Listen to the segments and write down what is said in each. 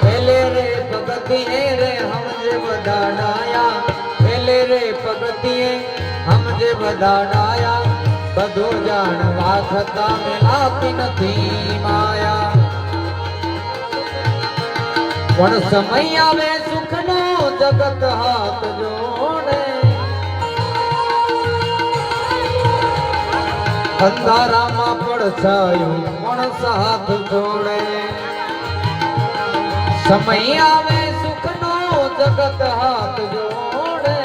પેલે રે પગથિયે રે હમજે બધા ડાયા, પેલે રે પગથિયે હમજે બધા ડાયા, બધું જાણવા છતાં મેલાતી નથી માયા. પણ સમય આવે સુખનો જગત હાથ જોડે, અંધારામાં પડછાયું માણસ હાથ જોડે. સમય આવે સુખનો જગત હાથ જોડે,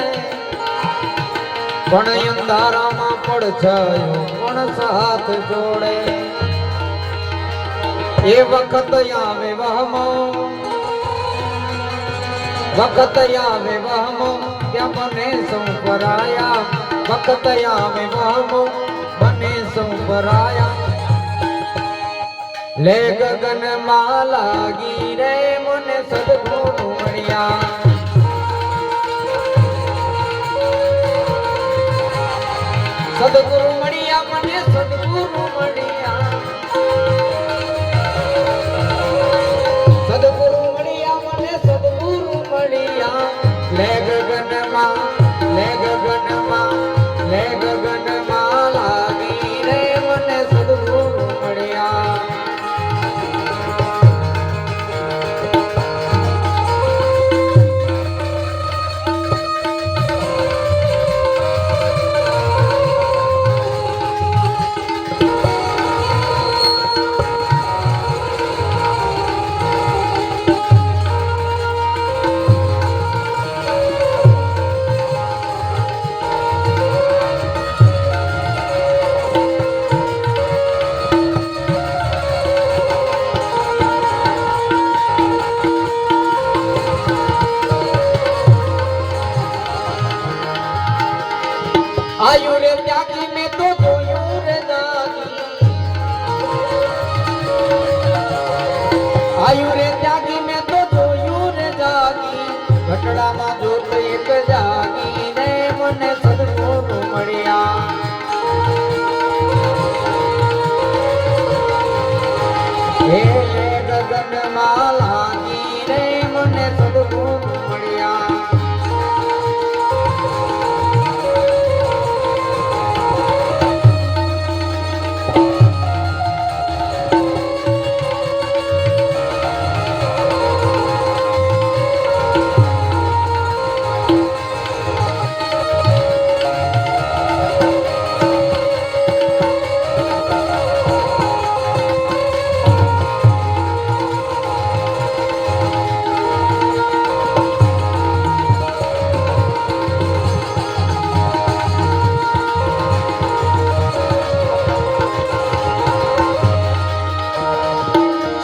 પણ અંધારામાં પડછાયું માણસ હાથ જોડે. એ વખત આવે વહમો, વખત આવે વહમો, ત્યાં બને સૌ પરાયા, વખત આવે વહમો બને સૌ પરાયા. લે ગગન માં લાગી રે મને સદગુરુ મળ્યા, સદગુરુ મળ્યા મને સદગુરુ મળ્યા, સદગુરુ મળ્યા મને સદગુરુ મળ્યા. લે ગગન માં, લે ગગન માં, લે ગગન માં લાગી રે મને સદગુરુ મળ્યા. आयु रे त्यागी में तो जोयूं रे जागी, आयु रे त्यागी में तो जोयूं रे जागी, घटड़ा में जोत एक जागी रे मने सदगुरु मळ्या. हे गगन में लागी रे मने सदगुरु मळ्या.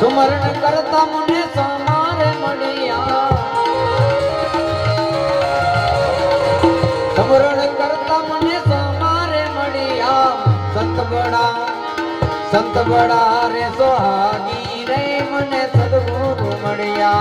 सुमरण करता मुने समारे मड़िया, सुमरण करता मुने समारे मड़िया. संत बड़ा रे सुहागी रे मने सदगुरु मड़िया.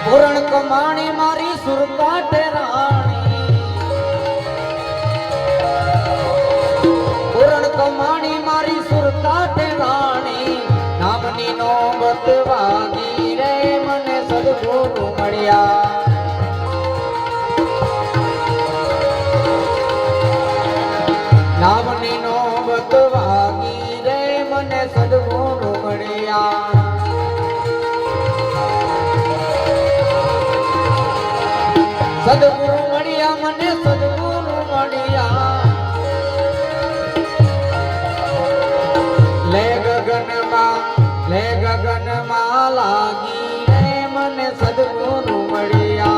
पूरण कमाणी मारी सुरकाट राणी, पूरण कमाणी मारी सुरकाट राणी. नामनी नौबत वागी रे मने सदगुरु मळ्या. नामनी नौबत वागी रे मने सदगुरु मळ्या. सदगुरु मळ्या मने सदगुरु मळ्या. ले गगन में लागी रे मने सदगुरु मळ्या.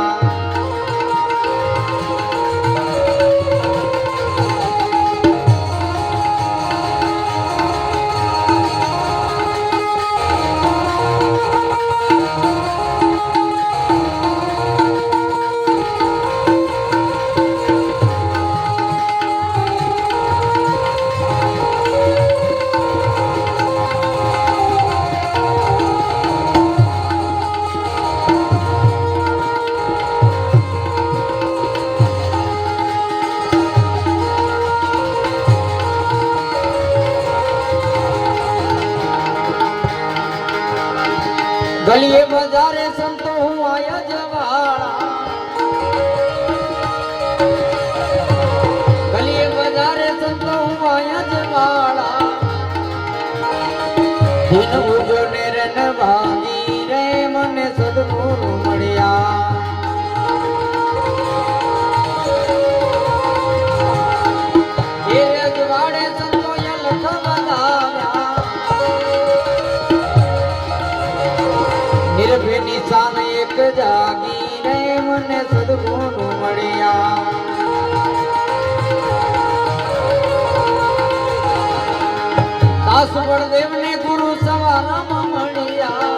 ગલીએ બજારે સંતો હું આયા જવાળા ગલીએ બજારે સંતો હું આયા જવાળા દિન ઉજો ને રન ભાગી રે મને સદગુરુ મળ્યા એ અજવાડે સંતો લખ બધાવ્યા નિર્ભય નિશાન એક જાગી રે મને સદગુરુ મળ્યા દાસ બળદેવ ને ગુરુ સવારામાં મળ્યા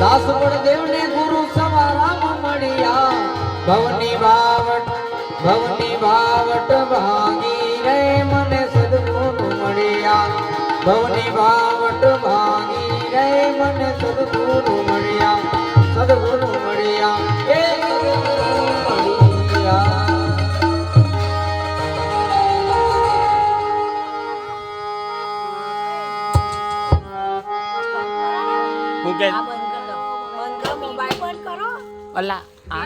દાસ બળદેવ ને ગુરુ સવારામાં મળ્યા ભવની બાવટ ભાગી રે મને સદગુરુ મળ્યા ભવની બાવટ ભાગી રે મને સદગુરુ મળ્યા સદગુરુ મળ્યા એ સદગુરુ મળ્યા હું કે બંધ કરો મોબાઈલ બંધ કરો અલા આ